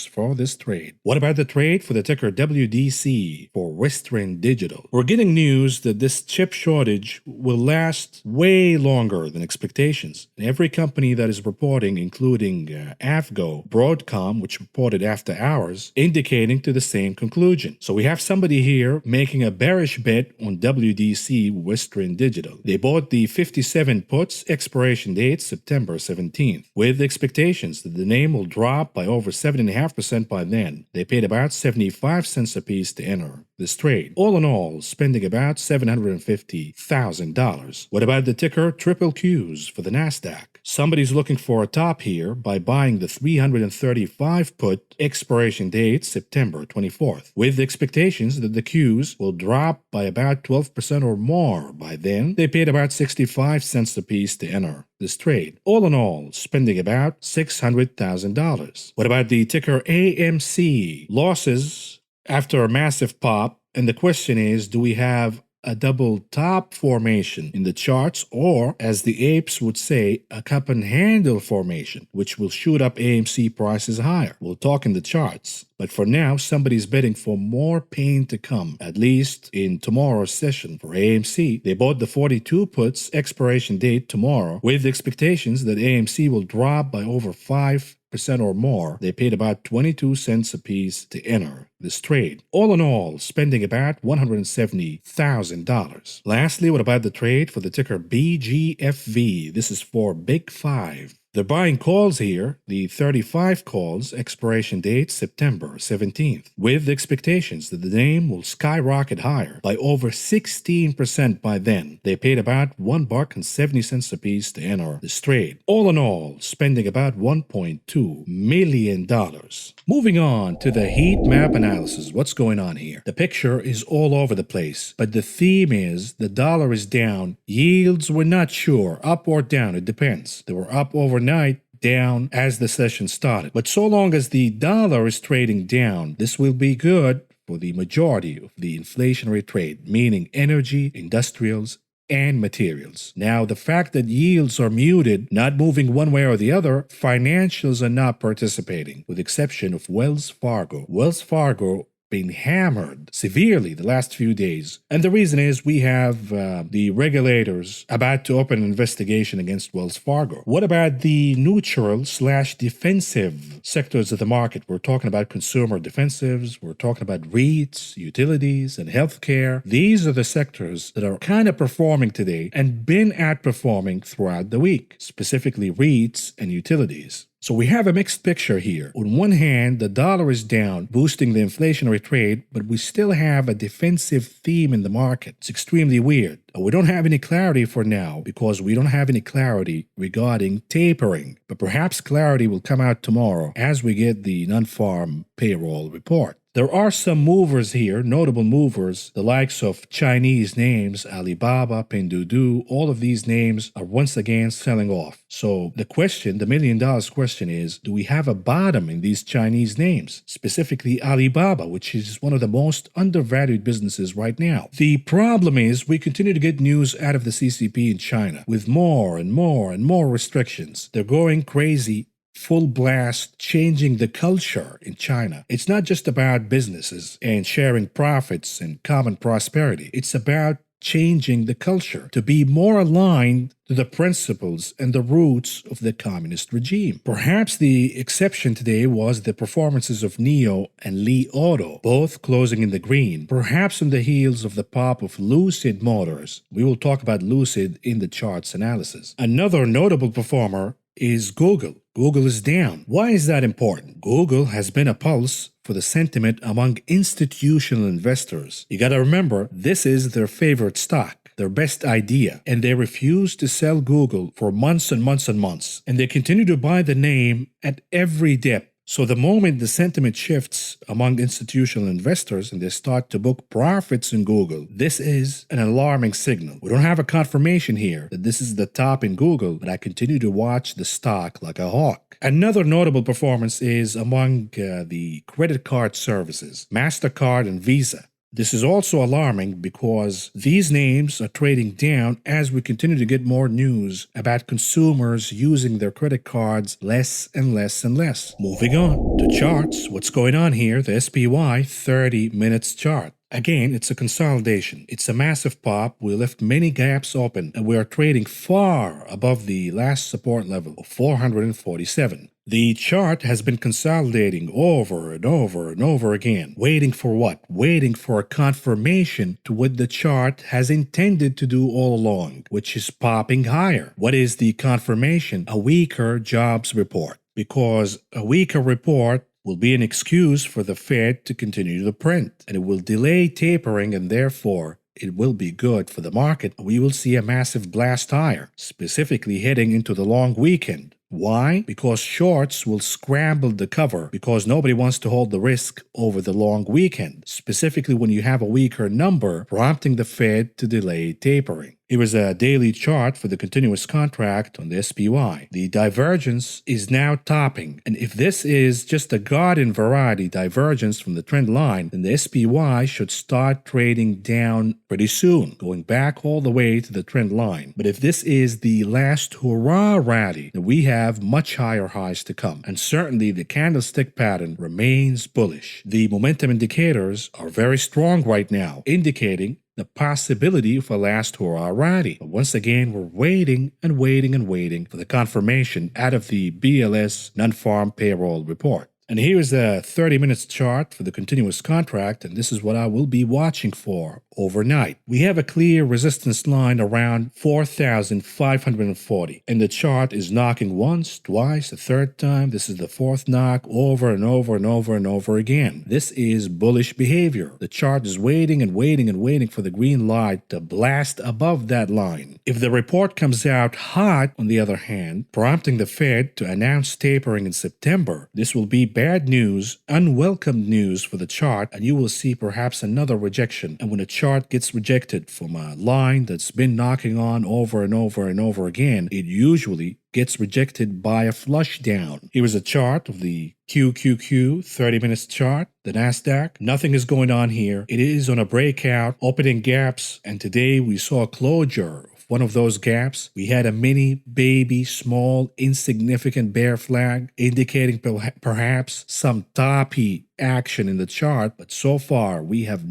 for this trade. What about the trade for the ticker WDC for Western Digital? We're getting news that this chip shortage will last last way longer than expectations. And every company that is reporting, including Avgo, Broadcom, which reported after hours, indicating to the same conclusion. So we have somebody here making a bearish bet on WDC Western Digital. They bought the 57 puts, expiration date September 17th, with expectations that the name will drop by over 7.5% by then. They paid about 75 cents apiece to enter this trade. All in all, spending about $750,000. What about the ticker Triple Qs for the NASDAQ? Somebody's looking for a top here by buying the 335 put, expiration date September 24th, with expectations that the Qs will drop by about 12% or more by then. They paid about 65 cents apiece to enter this trade. All in all, spending about $600,000. What about the ticker AMC? Losses after a massive pop, and the question is, do we have a double top formation in the charts, or, as the apes would say, a cup and handle formation, which will shoot up AMC prices higher? We'll talk in the charts. But for now, somebody's betting for more pain to come, at least in tomorrow's session for AMC. They bought the 42 puts, expiration date tomorrow, with expectations that AMC will drop by over 5% or more. They paid about 22 cents apiece to enter this trade. All in all, spending about $170,000. Lastly, what about the trade for the ticker BGFV? This is for Big Five. They're buying calls here, the 35 calls, expiration date September 17th, with expectations that the name will skyrocket higher by over 16% by then. They paid about $1.70 apiece to enter this trade. All in all, spending about $1.2 million. Moving on to the heat map analysis. What's going on here? The picture is all over the place, but the theme is the dollar is down. Yields we're not sure, up or down, it depends. They were up overnight, down as the session started. But so long as the dollar is trading down, this will be good for the majority of the inflationary trade, meaning energy, industrials, and materials. Now, the fact that yields are muted, not moving one way or the other, financials are not participating, with the exception of Wells Fargo. Wells Fargo been hammered severely the last few days. And the reason is we have the regulators about to open an investigation against Wells Fargo. What about the neutral/defensive sectors of the market? We're talking about consumer defensives, we're talking about REITs, utilities, and healthcare. These are the sectors that are kind of performing today and been outperforming throughout the week, specifically REITs and utilities. So we have a mixed picture here. On one hand, the dollar is down, boosting the inflationary trade, but we still have a defensive theme in the market. It's extremely weird. We don't have any clarity for now because we don't have any clarity regarding tapering. But perhaps clarity will come out tomorrow as we get the non-farm payroll report. There are some movers here, notable movers, the likes of Chinese names, Alibaba, Pinduoduo, all of these names are once again selling off. So the question, the $1 million question is, do we have a bottom in these Chinese names? Specifically Alibaba, which is one of the most undervalued businesses right now. The problem is we continue to get news out of the CCP in China with more and more and more restrictions. They're going crazy. Full blast, changing the culture in China. It's not just about businesses and sharing profits and common prosperity. It's about changing the culture to be more aligned to the principles and the roots of the communist regime. Perhaps the exception today was the performances of NIO and Li Auto, both closing in the green, perhaps on the heels of the pop of Lucid Motors. We will talk about Lucid in the charts analysis. Another notable performer is Google. Google is down. Why is that important? Google has been a pulse for the sentiment among institutional investors. You gotta remember, this is their favorite stock, their best idea, and they refuse to sell Google for months and months and months. And they continue to buy the name at every dip. So the moment the sentiment shifts among institutional investors and they start to book profits in Google, this is an alarming signal. We don't have a confirmation here that this is the top in Google, but I continue to watch the stock like a hawk. Another notable performance is among the credit card services, MasterCard and Visa. This is also alarming because these names are trading down as we continue to get more news about consumers using their credit cards less and less and less. Moving on to charts. What's going on here? The SPY 30 minutes chart. Again, it's a consolidation. It's a massive pop. We left many gaps open and we are trading far above the last support level of 447. The chart has been consolidating over and over and over again. Waiting for what? Waiting for a confirmation to what the chart has intended to do all along, which is popping higher. What is the confirmation? A weaker jobs report. Because a weaker report will be an excuse for the Fed to continue to print, and it will delay tapering, and therefore it will be good for the market. We will see a massive blast higher, specifically heading into the long weekend. Why? Because shorts will scramble the cover because nobody wants to hold the risk over the long weekend, specifically when you have a weaker number prompting the Fed to delay tapering. Here is a daily chart for the continuous contract on the SPY. The divergence is now topping, and if this is just a garden variety divergence from the trend line, then the SPY should start trading down pretty soon, going back all the way to the trend line. But if this is the last hurrah rally, then we have much higher highs to come, and certainly the candlestick pattern remains bullish. The momentum indicators are very strong right now, indicating the possibility of a last hurrah rally. But once again, we're waiting and waiting and waiting for the confirmation out of the BLS non-farm payroll report. And here is a 30 minutes chart for the continuous contract, and this is what I will be watching for overnight. We have a clear resistance line around 4,540, and the chart is knocking once, twice, a third time. This is the fourth knock over and over and over and over again. This is bullish behavior. The chart is waiting and waiting and waiting for the green light to blast above that line. If the report comes out hot, on the other hand, prompting the Fed to announce tapering in September, this will be bad news, unwelcome news for the chart, and you will see perhaps another rejection. And when a chart gets rejected from a line that's been knocking on over and over and over again, it usually gets rejected by a flush down. Here is a chart of the QQQ 30 minutes chart, the Nasdaq. Nothing is going on here. It is on a breakout, opening gaps, and today we saw a closure. One of those gaps, we had a mini, baby, small, insignificant bear flag, indicating perhaps some toppy action in the chart, but so far we have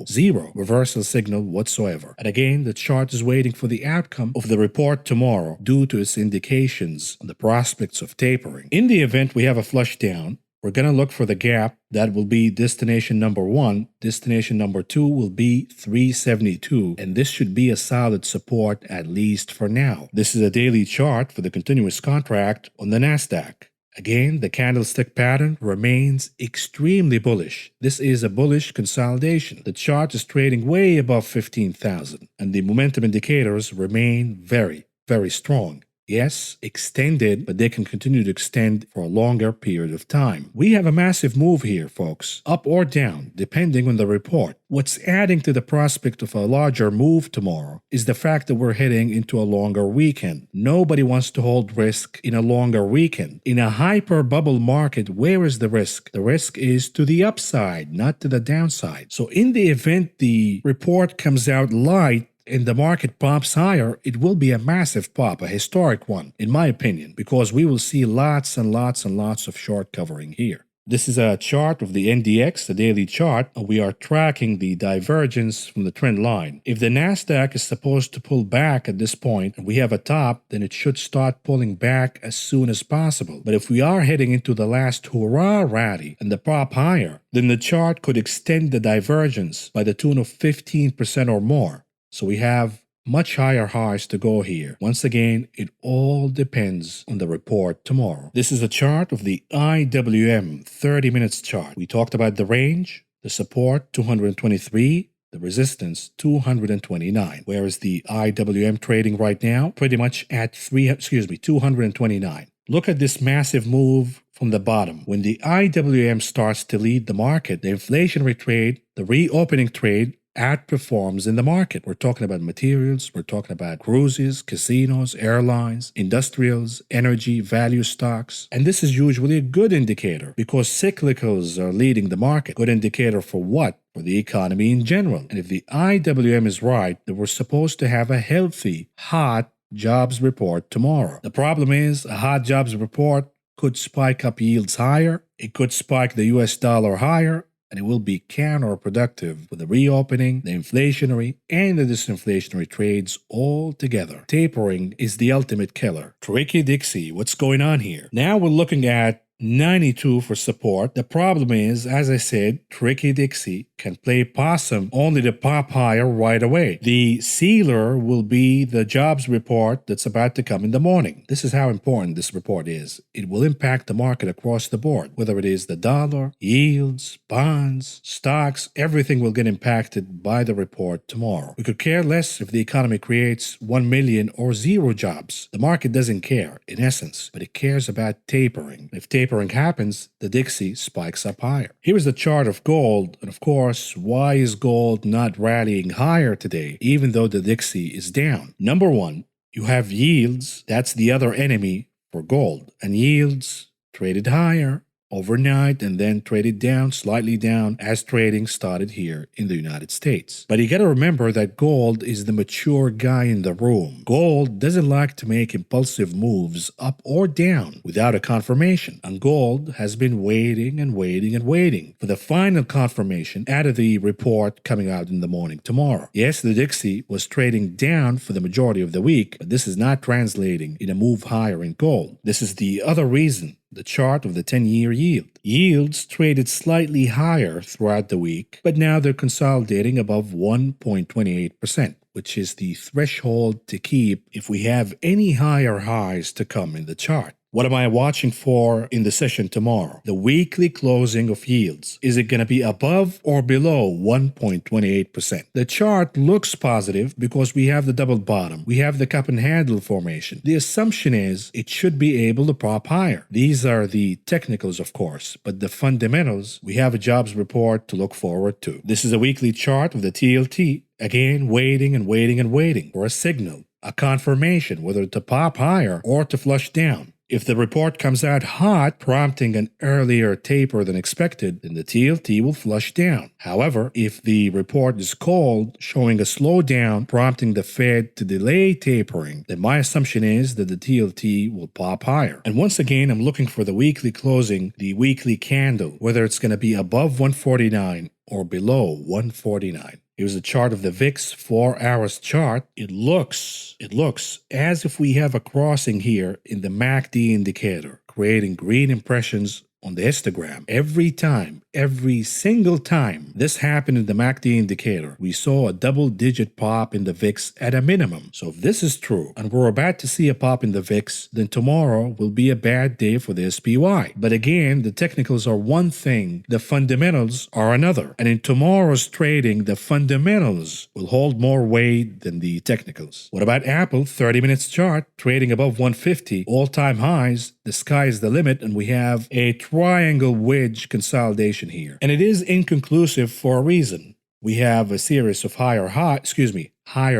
zero reversal signal whatsoever. And again, the chart is waiting for the outcome of the report tomorrow due to its indications on the prospects of tapering. In the event we have a flush down, we're going to look for the gap. That will be destination number 1. Destination number 2 will be 372, and this should be a solid support at least for now. This is a daily chart for the continuous contract on the Nasdaq. Again, the candlestick pattern remains extremely bullish. This is a bullish consolidation. The chart is trading way above 15,000, and the momentum indicators remain very, very strong. Yes, extended, but they can continue to extend for a longer period of time. We have a massive move here, folks, up or down, depending on the report. What's adding to the prospect of a larger move tomorrow is the fact that we're heading into a longer weekend. Nobody wants to hold risk in a longer weekend. In a hyper bubble market, where is the risk? The risk is to the upside, not to the downside. So in the event the report comes out light, and the market pops higher, it will be a massive pop, a historic one, in my opinion, because we will see lots and lots and lots of short covering here. This is a chart of the NDX, the daily chart. We are tracking the divergence from the trend line. If the Nasdaq is supposed to pull back at this point and we have a top, then it should start pulling back as soon as possible. But if we are heading into the last hurrah rally and the pop higher, then the chart could extend the divergence by the tune of 15% or more. So we have much higher highs to go here. Once again, it all depends on the report tomorrow. This is a chart of the IWM 30 minutes chart. We talked about the range, the support 223, the resistance 229. Whereas the IWM trading right now pretty much at 229. Look at this massive move from the bottom. When the IWM starts to lead the market, the inflationary trade, the reopening trade outperforms in the market. We're talking about materials, we're talking about cruises, casinos, airlines, industrials, energy, value stocks. And this is usually a good indicator because cyclicals are leading the market. Good indicator for what? For the economy in general. And if the IWM is right, then we're supposed to have a healthy, hot jobs report tomorrow. The problem is a hot jobs report could spike up yields higher. It could spike the US dollar higher. and it will be counterproductive with the reopening, the inflationary, and the disinflationary trades all together. Tapering is the ultimate killer. Tricky Dixie, what's going on here? Now we're looking at 92 for support. The problem is, as I said, Tricky Dixie can play possum only to pop higher right away. The sealer will be the jobs report that's about to come in the morning. This is how important this report is. It will impact the market across the board, whether it is the dollar, yields, bonds, stocks, everything will get impacted by the report tomorrow. We could care less if the economy creates 1 million or 0 jobs. The market doesn't care, in essence, but it cares about tapering. If tapering happens, the Dixie spikes up higher. Here is the chart of gold, and of course, why is gold not rallying higher today, even though the Dixie is down? Number one, you have yields. That's the other enemy for gold. And yields traded higher overnight and then traded down, slightly down, as trading started here in the United States. But you gotta remember that gold is the mature guy in the room. Gold doesn't like to make impulsive moves up or down without a confirmation. And gold has been waiting and waiting and waiting for the final confirmation out of the report coming out in the morning tomorrow. Yes, the Dixie was trading down for the majority of the week, but this is not translating in a move higher in gold. This is the other reason. The chart of the 10-year yield. Yields traded slightly higher throughout the week, but now they're consolidating above 1.28%, which is the threshold to keep if we have any higher highs to come in the chart. What am I watching for in the session tomorrow? The weekly closing of yields. Is it going to be above or below 1.28%? The chart looks positive because we have the double bottom. We have the cup and handle formation. The assumption is it should be able to pop higher. These are the technicals, of course, but the fundamentals, we have a jobs report to look forward to. This is a weekly chart of the TLT. Again, waiting and waiting and waiting for a signal, a confirmation, whether to pop higher or to flush down. If the report comes out hot, prompting an earlier taper than expected, then the TLT will flush down. However, if the report is cold, showing a slowdown, prompting the Fed to delay tapering, then my assumption is that the TLT will pop higher. And once again, I'm looking for the weekly closing, the weekly candle, whether it's going to be above 149 or below 149. Here's a chart of the VIX 4 hours chart. It looks as if we have a crossing here in the MACD indicator, creating green impressions on the histogram. Every single time this happened in the MACD indicator, we saw a double-digit pop in the VIX at a minimum. So if this is true, and we're about to see a pop in the VIX, then tomorrow will be a bad day for the SPY. But again, the technicals are one thing, the fundamentals are another. And in tomorrow's trading, the fundamentals will hold more weight than the technicals. What about Apple? 30 minutes chart, trading above 150, all-time highs. The sky is the limit, and we have a triangle wedge consolidation here. And it is inconclusive for a reason. We have a series of higher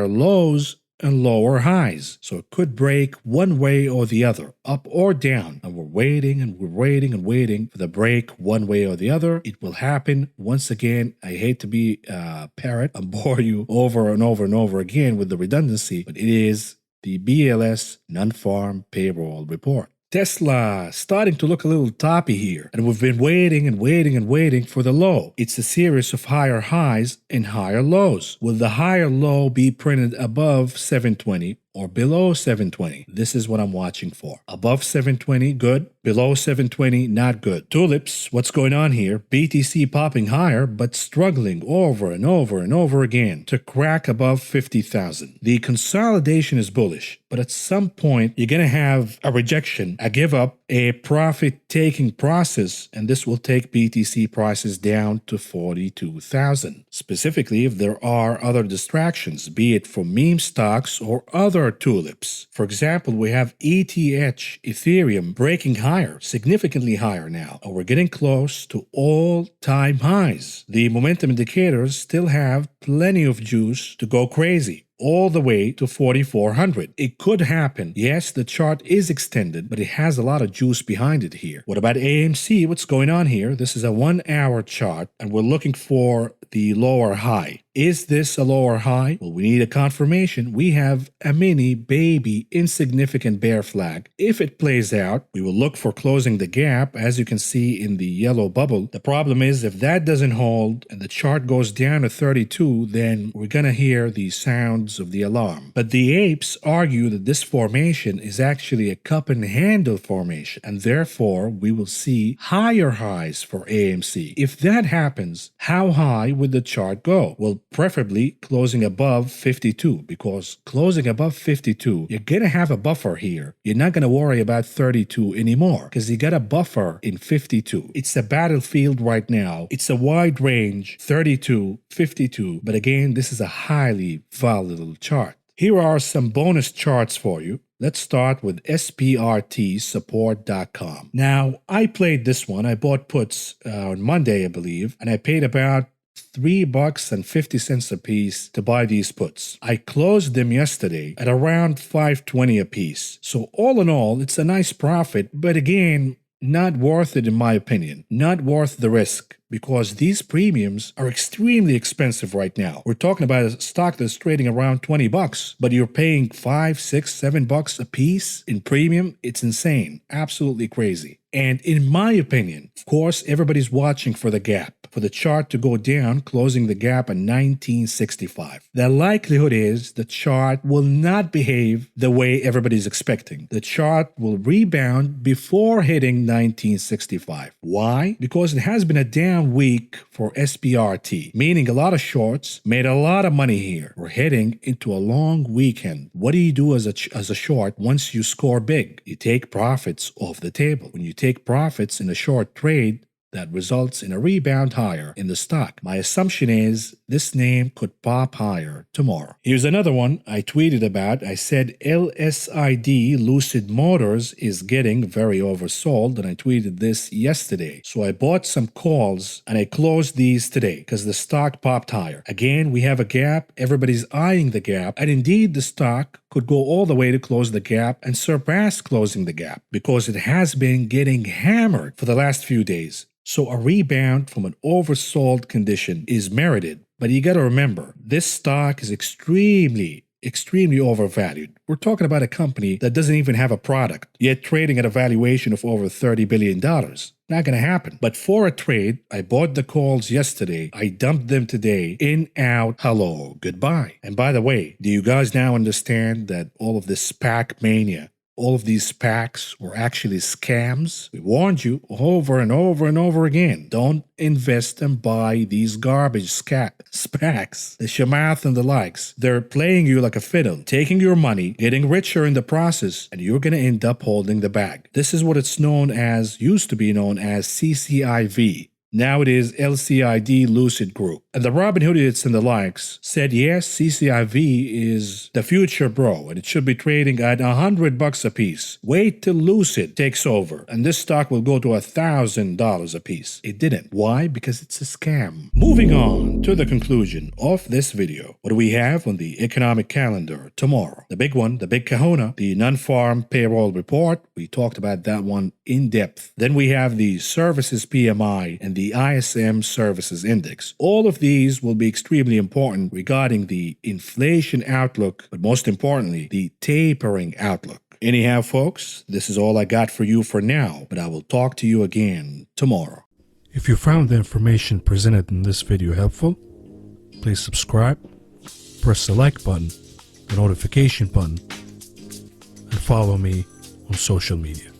lows and lower highs. So it could break one way or the other, up or down. And we're waiting and we're waiting and waiting for the break one way or the other. It will happen. Once again, I hate to be a parrot and bore you over and over and over again with the redundancy, but it is the BLS non-farm payroll report. Tesla starting to look a little toppy here, and we've been waiting and waiting and waiting for the low. It's a series of higher highs and higher lows. Will the higher low be printed above 720 or below 720? This is what I'm watching for. Above 720, good. Below 720, not good. Tulips, what's going on here? BTC popping higher, but struggling over and over and over again to crack above 50,000. The consolidation is bullish, but at some point, you're going to have a rejection, a give up, a profit-taking process, and this will take BTC prices down to 42,000. Specifically, if there are other distractions, be it from meme stocks or other tulips. For example, we have ETH, Ethereum, breaking higher, significantly higher now, and we're getting close to all-time highs. The momentum indicators still have plenty of juice to go crazy. all the way to 4,400. It could happen. Yes, the chart is extended, but it has a lot of juice behind it here. What about AMC? What's going on here? This is a 1 hour chart, and we're looking for the lower high. Is this a lower high? Well, we need a confirmation. We have a mini, baby, insignificant bear flag. If it plays out, we will look for closing the gap, as you can see in the yellow bubble. The problem is, if that doesn't hold and the chart goes down to 32, then we're going to hear the sounds of the alarm. But the apes argue that this formation is actually a cup and handle formation, and therefore we will see higher highs for AMC. If that happens, how high would the chart go? Well, preferably closing above 52, because closing above 52, you're going to have a buffer here. You're not going to worry about 32 anymore because you got a buffer in 52. It's a battlefield right now. It's a wide range, 32, 52. But again, this is a highly volatile chart. Here are some bonus charts for you. Let's start with SPRTsupport.com. Now, I played this one. I bought puts on Monday, I believe, and I paid about $3.50 a piece to buy these puts. I closed them yesterday at around $5.20 a piece. So all in all, it's a nice profit, but again, not worth it in my opinion. Not worth the risk, because these premiums are extremely expensive right now. We're talking about a stock that's trading around $20, but you're paying $5, $6, $7 a piece in premium. It's insane. Absolutely crazy. And in my opinion, of course, everybody's watching for the gap, for the chart to go down, closing the gap at 1965. The likelihood is the chart will not behave the way everybody's expecting. The chart will rebound before hitting 1965. Why? Because it has been a down week for SPRT, meaning a lot of shorts made a lot of money here. We're heading into a long weekend. What do you do as a short once you score big? You take profits off the table. When you take profits in a short trade, that results in a rebound higher in the stock. My assumption is this name could pop higher tomorrow. Here's another one I tweeted about. I said LSID Lucid Motors is getting very oversold, and I tweeted this yesterday. So I bought some calls and I closed these today because the stock popped higher. Again, we have a gap. Everybody's eyeing the gap, and indeed the stock could go all the way to close the gap and surpass closing the gap because it has been getting hammered for the last few days. So a rebound from an oversold condition is merited. But you got to remember, this stock is extremely overvalued. We're talking about a company that doesn't even have a product, yet trading at a valuation of over $30 billion. Not going to happen. But for a trade, I bought the calls yesterday. I dumped them today. In, out, hello, goodbye. And by the way, do you guys now understand that all of this SPAC mania, all of these SPACs were actually scams? We warned you over and over and over again. Don't invest and buy these garbage SPACs, the Chamath and the likes. They're playing you like a fiddle, taking your money, getting richer in the process, and you're going to end up holding the bag. This is what it's used to be known as CCIV. Now it is LCID Lucid Group. And the Robinhood idiots and the likes said, yes, CCIV is the future, bro, and it should be trading at $100 a piece. Wait till Lucid takes over, and this stock will go to $1,000 a piece. It didn't. Why? Because it's a scam. Moving on to the conclusion of this video. What do we have on the economic calendar tomorrow? The big one, the big kahuna, the non-farm payroll report. We talked about that one in depth. Then we have the services PMI and the ISM Services Index. All of these will be extremely important regarding the inflation outlook, but most importantly, the tapering outlook. Anyhow, folks, this is all I got for you for now, but I will talk to you again tomorrow. If you found the information presented in this video helpful, please subscribe, press the like button, the notification button, and follow me on social media.